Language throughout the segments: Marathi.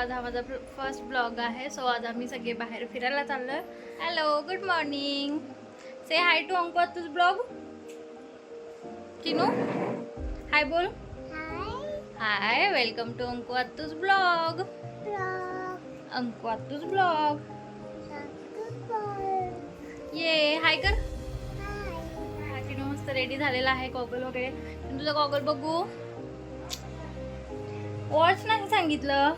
आज हा माझा फर्स्ट ब्लॉग आहे. सो आज आम्ही सगळे बाहेर फिरायला चाललोय. Hello, good morning. Say hi to Anku Attu's blog. Chinu hi बोल. Hi, welcome to Anku Attu's blog. Anku Attu's blog. ये हाय कर. हा चिनू मस्त रेडी झालेला आहे, गॉगल वगैरे. तुझा गॉगल बघू. वॉच नाही सांगितलं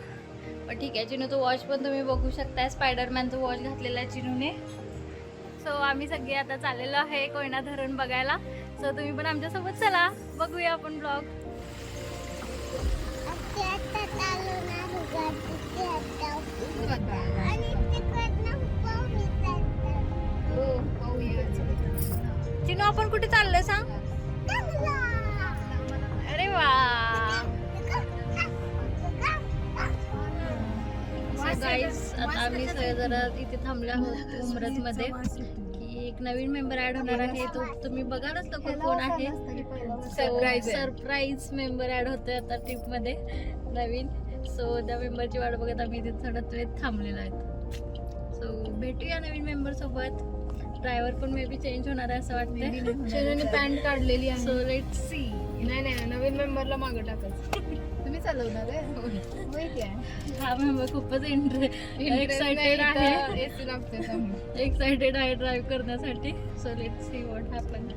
पण ठीक आहे. चिनूचं वॉच पण तुम्ही बघू शकता. स्पायडरमॅनचं वॉच घातलेलं आहे चिनूने. सो आम्ही सगळे आता चाललेलो आहे कोयना धरण बघायला. सो तुम्ही पण आमच्यासोबत चला, बघूया आपण ब्लॉग. चिनू आपण कुठे चाललोय सांग. अरे वा. गाईज आता आम्ही सगळे जरा इथे थांबले आहोत उमरत मध्ये की एक नवीन मेंबर ऍड होणार आहे. तो तुम्ही बघालच तो कोण आहे. सरप्राईज मेंबर ऍड होतोय आता ट्रिप मध्ये नवीन. सो त्या मेंबरची वाट बघत आम्ही इथे थोडा वेळ थांबलेलो आहे. सो भेटूया नवीन मेंबर सोबत. ड्रायव्हर पण मे बी चेंज होणार आहे असं वाटतंय. चिनूने पॅन्ट काढलेली आहे. So let's see. नाही नवीन मेंबरला मागं टाकायचं. तुम्ही चालवणार आहे. हा मेंबर खूपच एक्साइटेड आहे. एसी लागते. एक्साइटेड आहे ड्राईव्ह करण्यासाठी. So let's see what happen.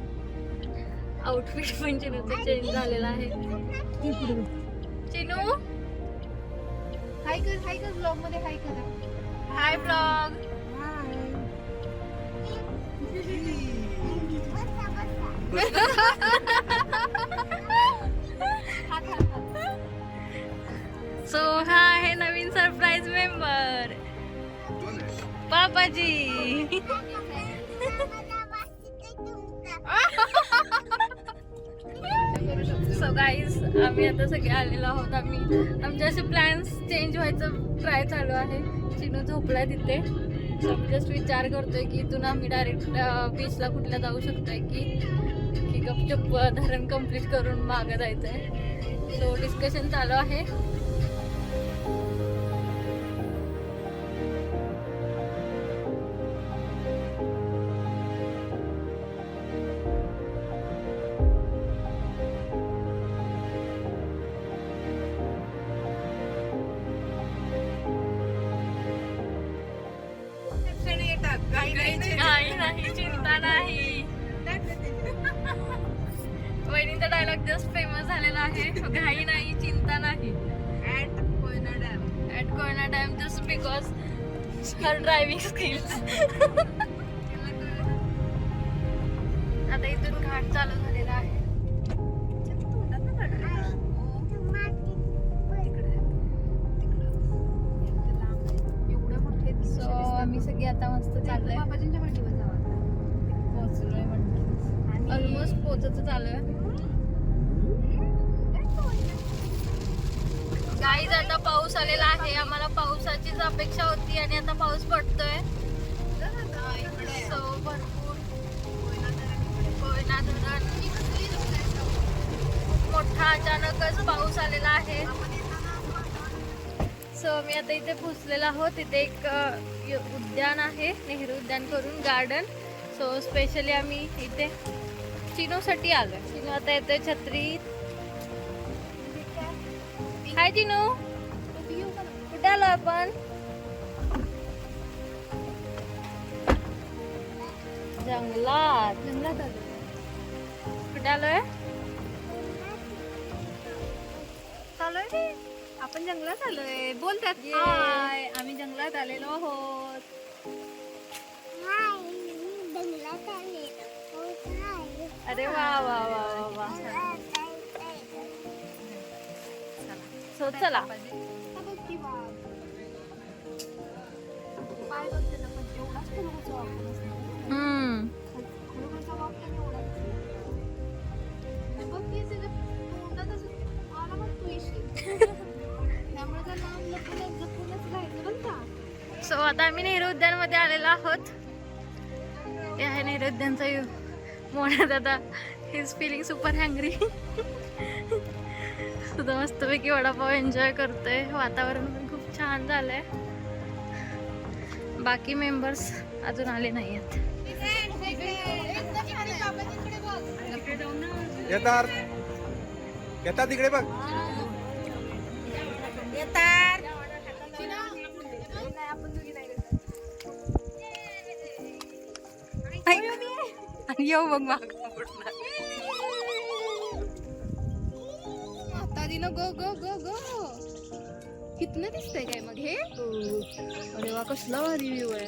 Outfit पण चिनूचं चेंज झालेला आहे. चिनू हाय कर ब्लॉग मध्ये हाय करा. हाय ब्लॉग. सो हा आहे नवीन सरप्राईज मेंबर पापाजी. सो गाईज आम्ही आता सगळे आलेलो आहोत. आमचे असे प्लॅन्स चेंज व्हायचं ट्राय चालू आहे. चिनू झोपलाय तिथे. सो मी जस्ट विचार करतोय की इथून आम्ही डायरेक्ट बीचला कुठल्या जाऊ शकतोय की गपचूप धरण कम्प्लीट करून मागं जायचंय. सो डिस्कशन चालू आहे. नाही चिंता नाही. वहिनीचा डायलॉग जस्ट फेमस झालेला आहे. घाई नाही चिंता नाही. At Koyna dam just because her driving skills. आता इथून घाट चालू झालेला आहे. सो आम्ही सगळे आता मस्त चाललोय. पोहोचलोय म्हणजे ऑलमोस्ट पोहोचत चालूय. गाईज आता पाऊस आलेला आहे. आम्हाला पावसाचीच अपेक्षा होती आणि आता पाऊस पडतोय. सो भरपूर कोयना धरण मोठा अचानकच पाऊस आलेला आहे. सो मी आता इथे पोहोचलेलो आहोत. इथे एक उद्यान आहे, नेहरू उद्यान करून गार्डन. सो स्पेशली आम्ही इथे चिनूसाठी आलोय. चिनू आता येतोय छत्री. हाय चिनू, कुठे आलो आपण. जंगलात आलो. कुठे आलोय. आपण जंगलात आलोय. बोलतात हाय, आम्ही जंगलात आलेलो आहोत. अरे वा वा वा वा वा. सो चला. सो आता आम्ही नेहरू उद्यान मध्ये आलेलो आहोत. हे आहे नेहरू उद्यानचा व्ह्यू. मोना दादा हिज फिलिंग सुपर हँग्री. सुद्धा मस्तपैकी वडापाव एन्जॉय करतोय. वातावरण पण खूप छान झालंय. बाकी मेंबर्स अजून आले नाही आहेत. येतात येतात तिकडे बघ. येऊ बघ आता दिनं गो गो गो गो कितना दिसतंय काय मग हे. अरे वा कसला भारी व्ह्यू आहे.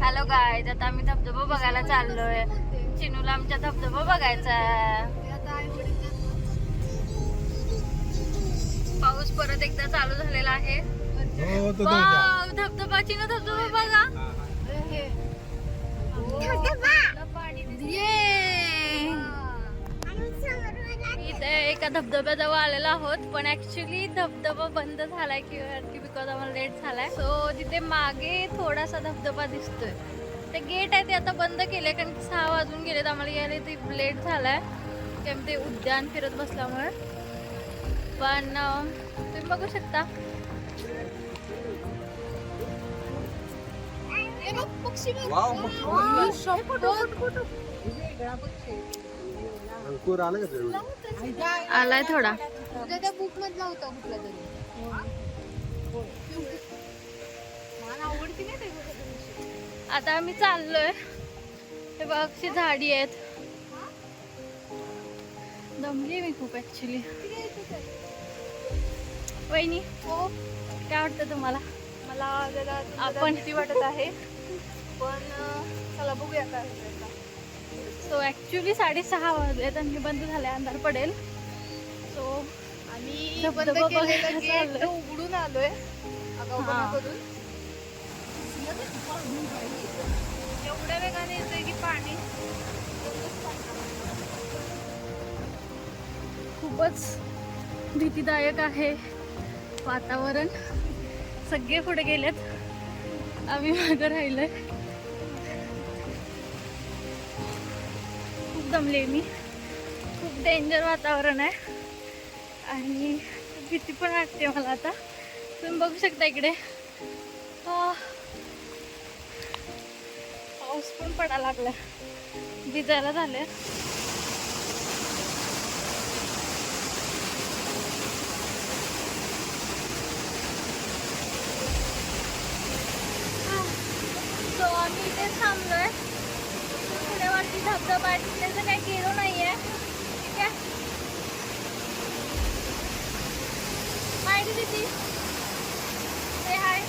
हॅलो गाईज, आता आम्ही धबधबा बघायला चाललोय. चिनूला आमच्या धबधबा बघायचा. पाऊस परत एकदा चालू झालेला आहे. वाव, धबधबा चिनू धबधबा बघा. इथे एका धबधब्याजवळ आलेलो आहोत, पण ऍक्च्युली धबधबा बंद झालाय बिकॉज आम्हाला लेट झालाय. सो तिथे मागे थोडासा धबधबा दिसतोय. ते गेट आहे ते आता बंद केले कारण 6 वाजून गेलेत. आम्हाला यायला ते लेट झालाय कारण ते उद्यान फिरत बसल्यामुळे. पण तुम्ही बघू शकता अंकुर आलं का आलाय थोडा. तुझ्या त्या बुक मधला होता कुठला तरी. मला आवडती नाही ते. आता आम्ही चाललोय. हे बघ अशी झाडी आहेत. दमली मी खूप ऍक्च्युली. वहिनी हो काय वाटतं तुम्हाला? मला जरा आपण भीती वाटत आहे, पण चला बघूया काय होतंय. सो ऍक्च्युली 6:30 वाजलेत आणि बंद झाले, अंधार पडेल. सो आम्ही बंद धबधबा केलेलं बघायला गेट चाललोय. उघडून आलोय आगाऊपणा करून. एवढ्या वेगाने येतोय की पाणी खूपच भीतीदायक आहे वातावरण. सगळे पुढे गेलेत, आम्ही मागं राहिलोय. खूप दमले मी. खूप डेंजर वातावरण आहे आणि भीती पण वाटते मला. आता तुम्ही बघू शकता इकडे पाऊस पण पडायला लागला, भिजायला झाले. सो आम्ही इथे थांबलोय. पुढे वरती धबधबा आहे, तिथे काही गेलो नाहीये. ठीक आहे, माहिती दिदी ते हाय.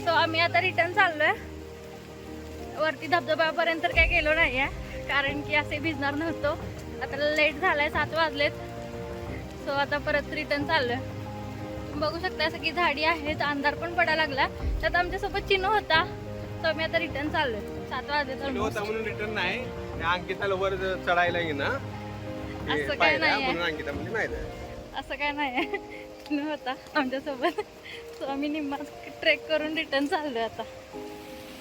सो आम्ही आता रिटर्न चाललोय. वरती धबधब्यापर्यंत तर काही गेलो नाहीये कारण की असे भिजणार नव्हतो. आता लेट झालाय, 7 वाजलेत. सो आता परत रिटर्न चाललोय. बघू शकता सगळी झाडी आहेत, अंधार पण पडायला लागला. त्यात आमच्यासोबत चिनू होता. सो आम्ही आता रिटर्न चाललोय. 7 वाजले तर म्हणून रिटर्न नाही. अंकिताला वर चढायला ये ना, असं काय नाही म्हणून अंकिता म्हणजे माहित आहे. असं काय नाही. चिनू होता आमच्यासोबत. सो आम्ही निम्मा ट्रेक करून रिटर्न चाललोय आता.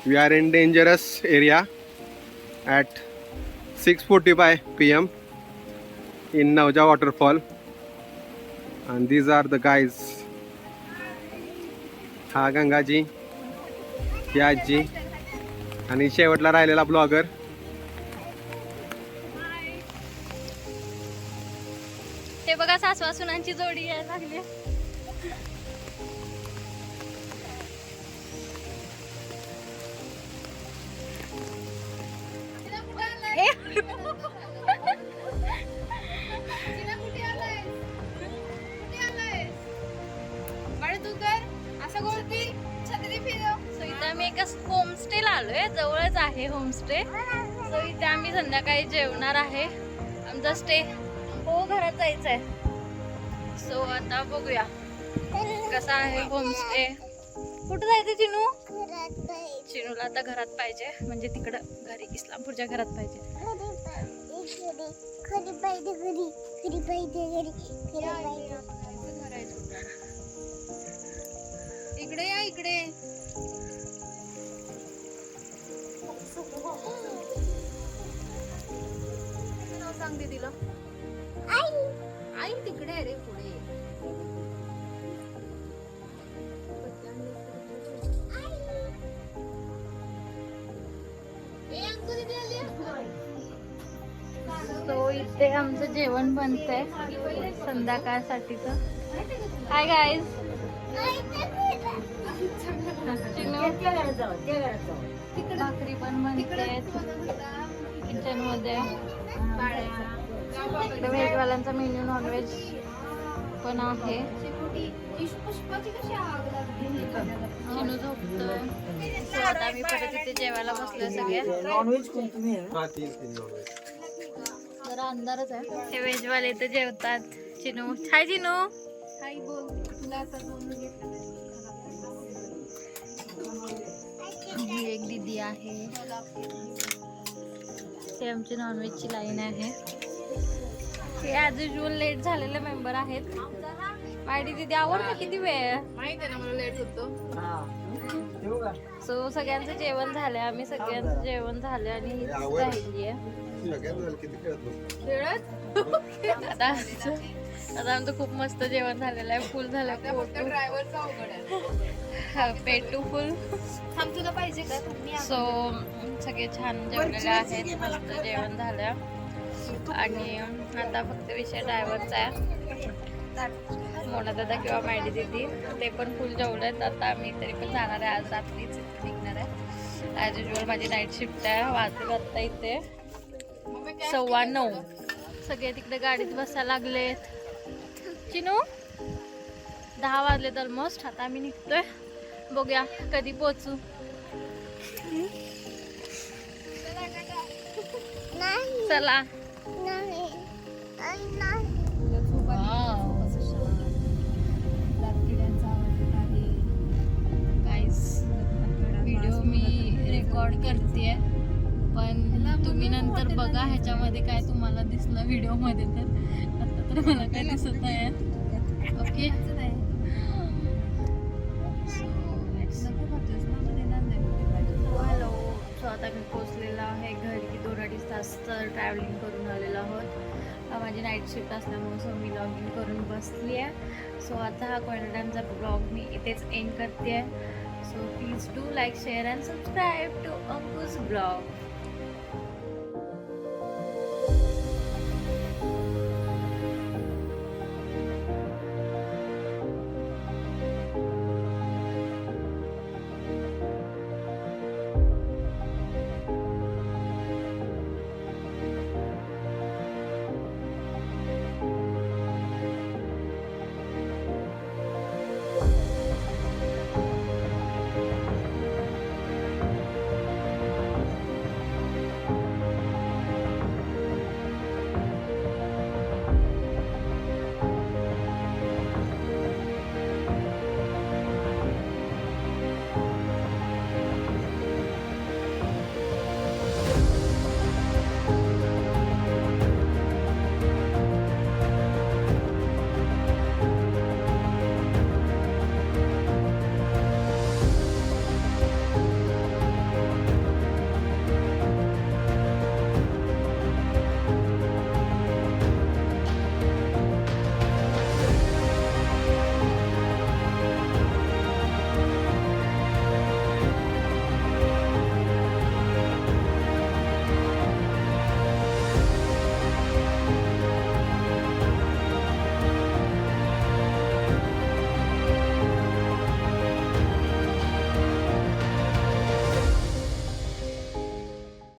We are in dangerous area at 6:45 p.m. in Nauja waterfall, and these are the guys. हा गंगाजी, ही आजी आणि शेवटला राहिलेला ब्लॉगर. हे बघा सासवा सुनांची जोडी यायला लागली. आलोय. जवळच आहे होमस्टे. सो इथे आम्ही संध्याकाळी जेवणार आहे. आमचा स्टे हो घरात जायचं आहे. सो आता बघूया कसा आहे होमस्टे. कुठं जायचं चिनू? चिनूला आता घरात पाहिजे, म्हणजे तिकडं घरी इस्लामपूरच्या घरात पाहिजे. इकडे या इकडे. नाव सांग दीदीला. आई तिकडे आहे रे पुढे. सो इथे आमचं जेवण बनतंय संध्याकाळसाठीच. Hi guys. भाकरी पण बनते किचन मध्ये. व्हेजवाल्यांचा मेन्यू नॉनव्हेज पण आहे. चिनू झोपतोय. सो आता आम्ही परत इथे जेवायला बसलोय सगळे. जरा अंधारच आहे. हे व्हेजवाले इथे जेवतात. चिनू हाय. चिनू आई बोल. तुला आता बोलून घेतलं. ही एक दीदी आहे. ते आमची नॉनव्हेजची लाईन आहे. हे ॲज युजल लेट झालेले मेंबर आहेत. मायडी दीदी आवडतं किती वेळ माहित आहे ना मला लेट होतो. सो सगळ्यांचं जेवण झालंय. आम्ही सगळ्यांचं जेवण झालं आणि हीच राहिली आहे. आता आमचं खूप मस्त जेवण झालेलं आहे. फुल झालं ड्रायव्हरचा अवघड आहे. पेट टू फुल. थांब तुला पाहिजे का? सो सगळे छान जेवलेले आहेत. मस्त जेवण झालं आणि आता फक्त विषय ड्रायव्हरचा आहे. मोना दादा किंवा मायडी दीदी ते पण फुल जेवलेत. आता आम्ही तरी पण जाणार आहे. आज रात्रीच निघणार आहे. ॲज युजल माझी नाईट शिफ्ट आहे. वाजले आत्ता इथे 9:15. सगळे तिकडे गाडीत बसायला लागलेत. चिनू 10 वाजलेत ऑलमोस्ट. आता आम्ही निघतोय. बघूया कधी पोहोचू. चला. व्हिडिओ मी रेकॉर्ड करते पण तुम्ही नंतर बघा ह्याच्यामध्ये काय तुम्हाला दिसलं व्हिडिओमध्ये. तर आता तर मला काय दिसत आहे. ओके. हॅलो. सो आता मी पोचलेलो आहे घरी. 2-2.5 तास तर ट्रॅव्हलिंग करून आलेलो आहोत. माझी नाईट शिफ्ट असल्यामुळे सो मी लॉग इन करून बसली आहे. सो आता हा क्वारंटाईनचा ब्लॉग मी इथेच एंड करते आहे. So please do like share and subscribe to Ankush blog.